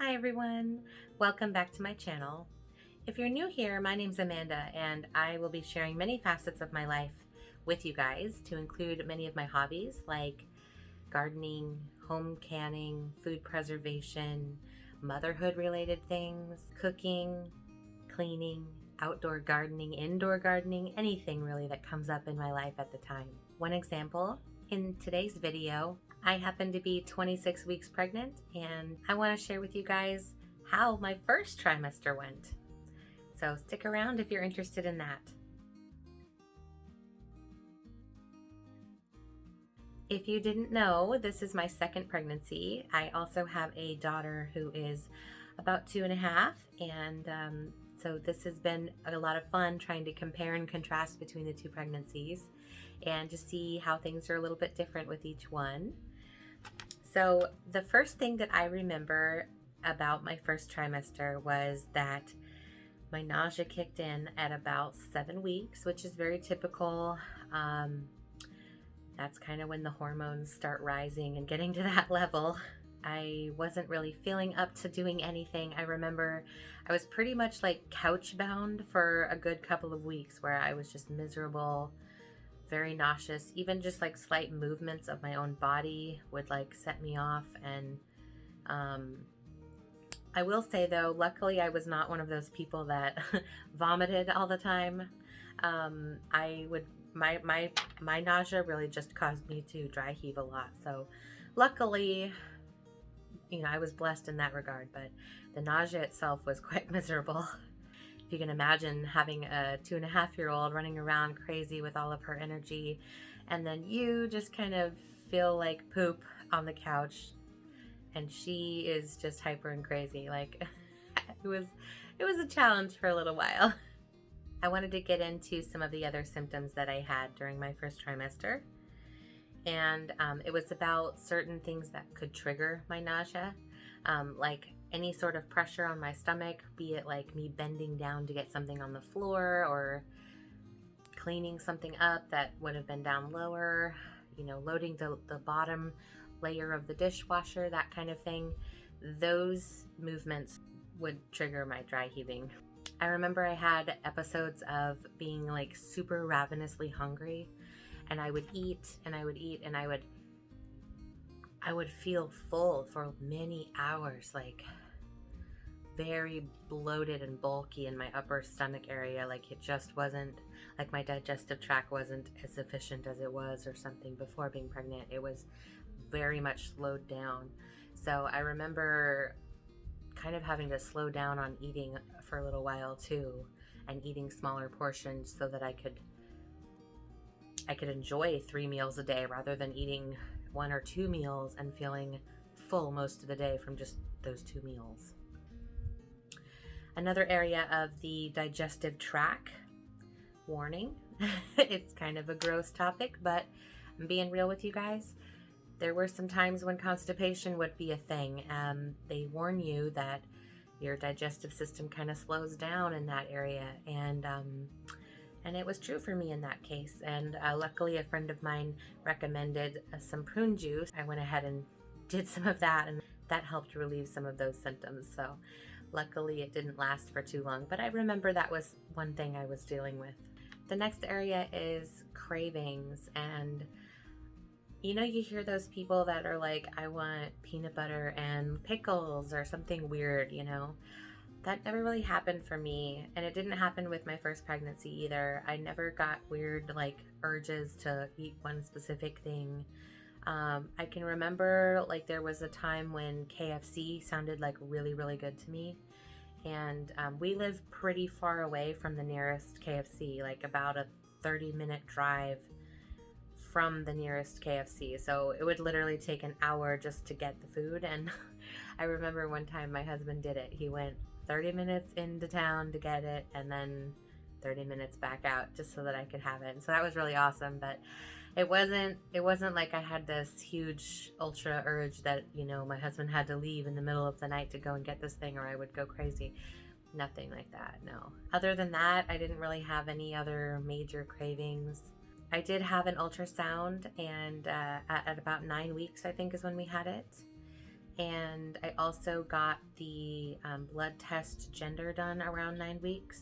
Hi everyone, welcome back to my channel. If you're new here, my name's Amanda and I will be sharing many facets of my life with you guys, to include many of my hobbies like gardening, home canning, food preservation, motherhood related things, cooking, cleaning, outdoor gardening, indoor gardening, anything really that comes up in my life at the time. One example, in today's video, I happen to be 26 weeks pregnant and I want to share with you guys how my first trimester went. So stick around if you're interested in that. If you didn't know, this is my second pregnancy. I also have a daughter who is about 2.5, and so this has been a lot of fun trying to compare and contrast between the two pregnancies and to see how things are a little bit different with each one. So the first thing that I remember about my first trimester was that my nausea kicked in at about 7 weeks, which is very typical. That's kind of when the hormones start rising and getting to that level. I wasn't really feeling up to doing anything. I remember I was pretty much like couch bound for a good couple of weeks where I was just miserable, very nauseous. Even just like slight movements of my own body would like set me off. And I will say though, luckily I was not one of those people that vomited all the time. My nausea really just caused me to dry heave a lot. So luckily, I was blessed in that regard, but the nausea itself was quite miserable. If you can imagine having a 2.5-year-old running around crazy with all of her energy, and then you just kind of feel like poop on the couch, and she is just hyper and crazy. Like it was a challenge for a little while. I wanted to get into some of the other symptoms that I had during my first trimester. And it was about certain things that could trigger my nausea, like any sort of pressure on my stomach, be it like me bending down to get something on the floor or cleaning something up that would have been down lower, loading the bottom layer of the dishwasher, that kind of thing. Those movements would trigger my dry heaving. I remember I had episodes of being like super ravenously hungry, and I would eat and I would eat and I would feel full for many hours, like very bloated and bulky in my upper stomach area. Like it just wasn't, like my digestive tract wasn't as efficient as it was or something before being pregnant. It was very much slowed down. So I remember kind of having to slow down on eating for a little while too, and eating smaller portions so that I could enjoy 3 meals a day rather than eating 1 or 2 meals and feeling full most of the day from just those 2 meals. Another area of the digestive tract, warning, it's kind of a gross topic, but I'm being real with you guys. There were some times when constipation would be a thing. They warn you that your digestive system kind of slows down in that area, and it was true for me in that case. And luckily, a friend of mine recommended some prune juice. I went ahead and did some of that, and that helped relieve some of those symptoms. So luckily, it didn't last for too long, but I remember that was one thing I was dealing with. The next area is cravings, and you hear those people that are like, I want peanut butter and pickles or something weird, That never really happened for me, and it didn't happen with my first pregnancy either. I never got weird like urges to eat one specific thing. I can remember like there was a time when KFC sounded like really, really good to me, and we live pretty far away from the nearest KFC, like about a 30-minute drive from the nearest KFC. So it would literally take an hour just to get the food. And I remember one time my husband did it. He went 30 minutes into town to get it and then 30 minutes back out just so that I could have it. And so that was really awesome. But it wasn't like I had this huge ultra urge that, my husband had to leave in the middle of the night to go and get this thing or I would go crazy. Nothing like that, no. Other than that, I didn't really have any other major cravings. I did have an ultrasound, and at about 9 weeks, I think, is when we had it. And I also got the blood test gender done around 9 weeks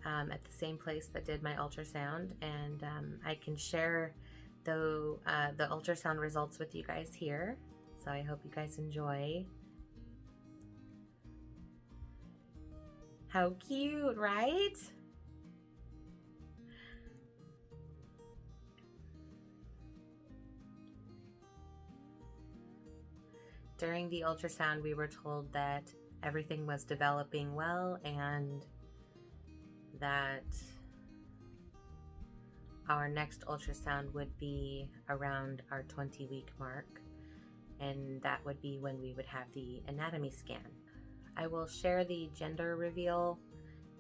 at the same place that did my ultrasound. And I can share the ultrasound results with you guys here. So I hope you guys enjoy. How cute, right? During the ultrasound, we were told that everything was developing well and that our next ultrasound would be around our 20-week mark, and that would be when we would have the anatomy scan. I will share the gender reveal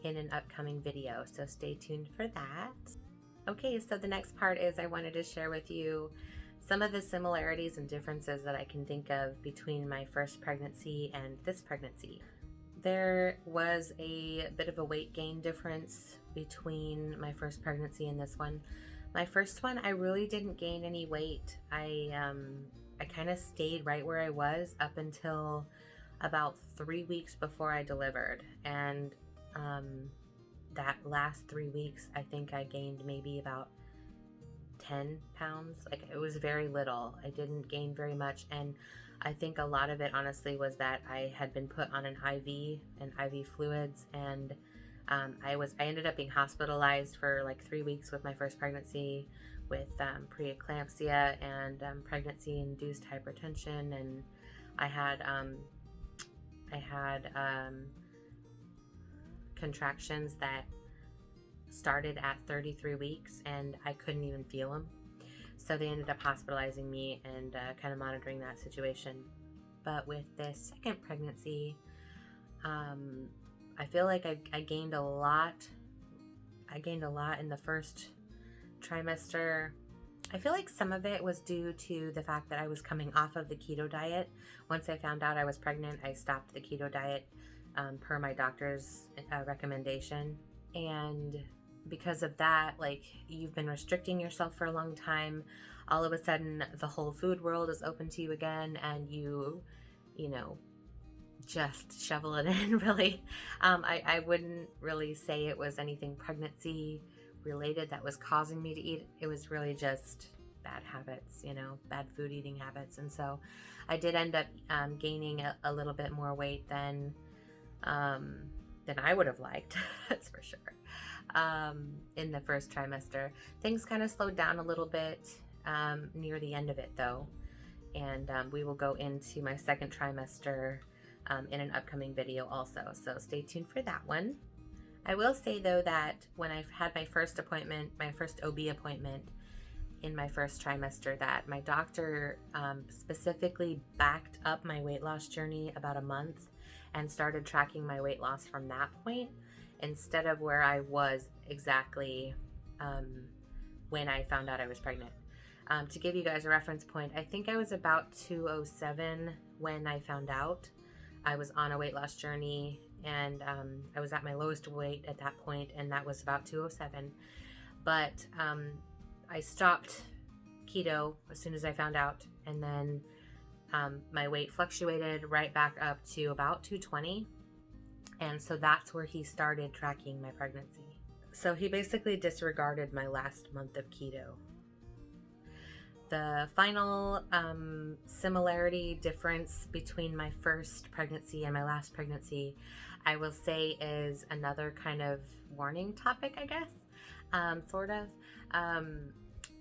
in an upcoming video, so stay tuned for that. Okay, so the next part is I wanted to share with you some of the similarities and differences that I can think of between my first pregnancy and this pregnancy. There was a bit of a weight gain difference between my first pregnancy and this one. My first one, I really didn't gain any weight. I kind of stayed right where I was up until about 3 weeks before I delivered. And that last 3 weeks, I think I gained maybe about 10 pounds. Like, it was very little. I didn't gain very much, and I think a lot of it honestly was that I had been put on an IV and IV fluids, and I ended up being hospitalized for like 3 weeks with my first pregnancy with preeclampsia and pregnancy-induced hypertension, and I had contractions that started at 33 weeks and I couldn't even feel them. So they ended up hospitalizing me and kind of monitoring that situation. But with this second pregnancy, I feel like I gained a lot. I gained a lot in the first trimester. I feel like some of it was due to the fact that I was coming off of the keto diet. Once I found out I was pregnant, I stopped the keto diet per my doctor's recommendation. And because of that, like, you've been restricting yourself for a long time, all of a sudden the whole food world is open to you again, and you know, just shovel it in, really. I wouldn't really say it was anything pregnancy related that was causing me to eat. It was really just bad habits, bad food eating habits. And so I did end up gaining a little bit more weight than I would have liked, that's for sure. In the first trimester, things kind of slowed down a little bit near the end of it, though, and we will go into my second trimester in an upcoming video also, so stay tuned for that one. I will say, though, that when I had my first appointment, my first OB appointment in my first trimester, that my doctor specifically backed up my weight loss journey about a month and started tracking my weight loss from that point, instead of where I was exactly when I found out I was pregnant. To give you guys a reference point, I think I was about 207 when I found out. I was on a weight loss journey, and I was at my lowest weight at that point, and that was about 207. But I stopped keto as soon as I found out, and then my weight fluctuated right back up to about 220. And so that's where he started tracking my pregnancy. So he basically disregarded my last month of keto. The final similarity difference between my first pregnancy and my last pregnancy, I will say, is another kind of warning topic, I guess, sort of.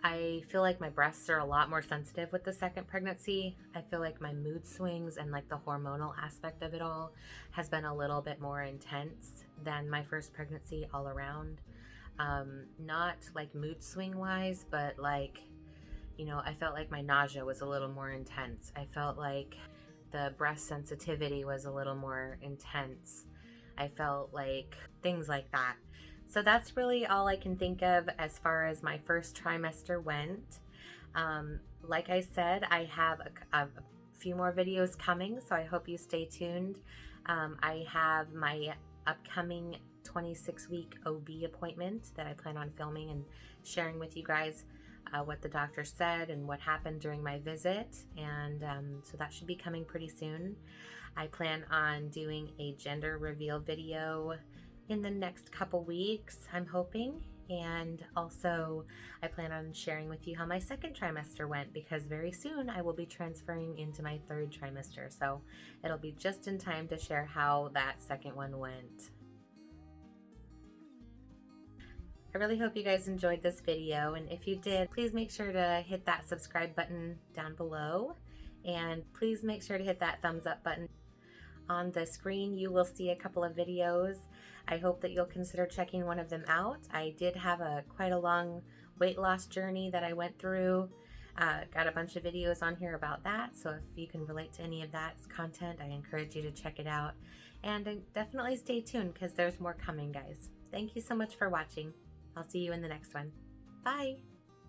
I feel like my breasts are a lot more sensitive with the second pregnancy. I feel like my mood swings and like the hormonal aspect of it all has been a little bit more intense than my first pregnancy all around. Not like mood swing wise, but like, I felt like my nausea was a little more intense. I felt like the breast sensitivity was a little more intense. I felt like things like that. So that's really all I can think of as far as my first trimester went. Like I said, I have a few more videos coming, so I hope you stay tuned. I have my upcoming 26-week OB appointment that I plan on filming and sharing with you guys what the doctor said and what happened during my visit, and so that should be coming pretty soon. I plan on doing a gender reveal video in the next couple weeks, I'm hoping. And also, I plan on sharing with you how my second trimester went, because very soon I will be transferring into my third trimester. So it'll be just in time to share how that second one went. I really hope you guys enjoyed this video, and if you did, please make sure to hit that subscribe button down below, and please make sure to hit that thumbs up button. On the screen you will see a couple of videos. I hope that you'll consider checking one of them out. I did have quite a long weight loss journey that I went through. Got a bunch of videos on here about that, so if you can relate to any of that content, I encourage you to check it out. And definitely stay tuned, because there's more coming, guys. Thank you so much for watching. I'll see you in the next one. Bye!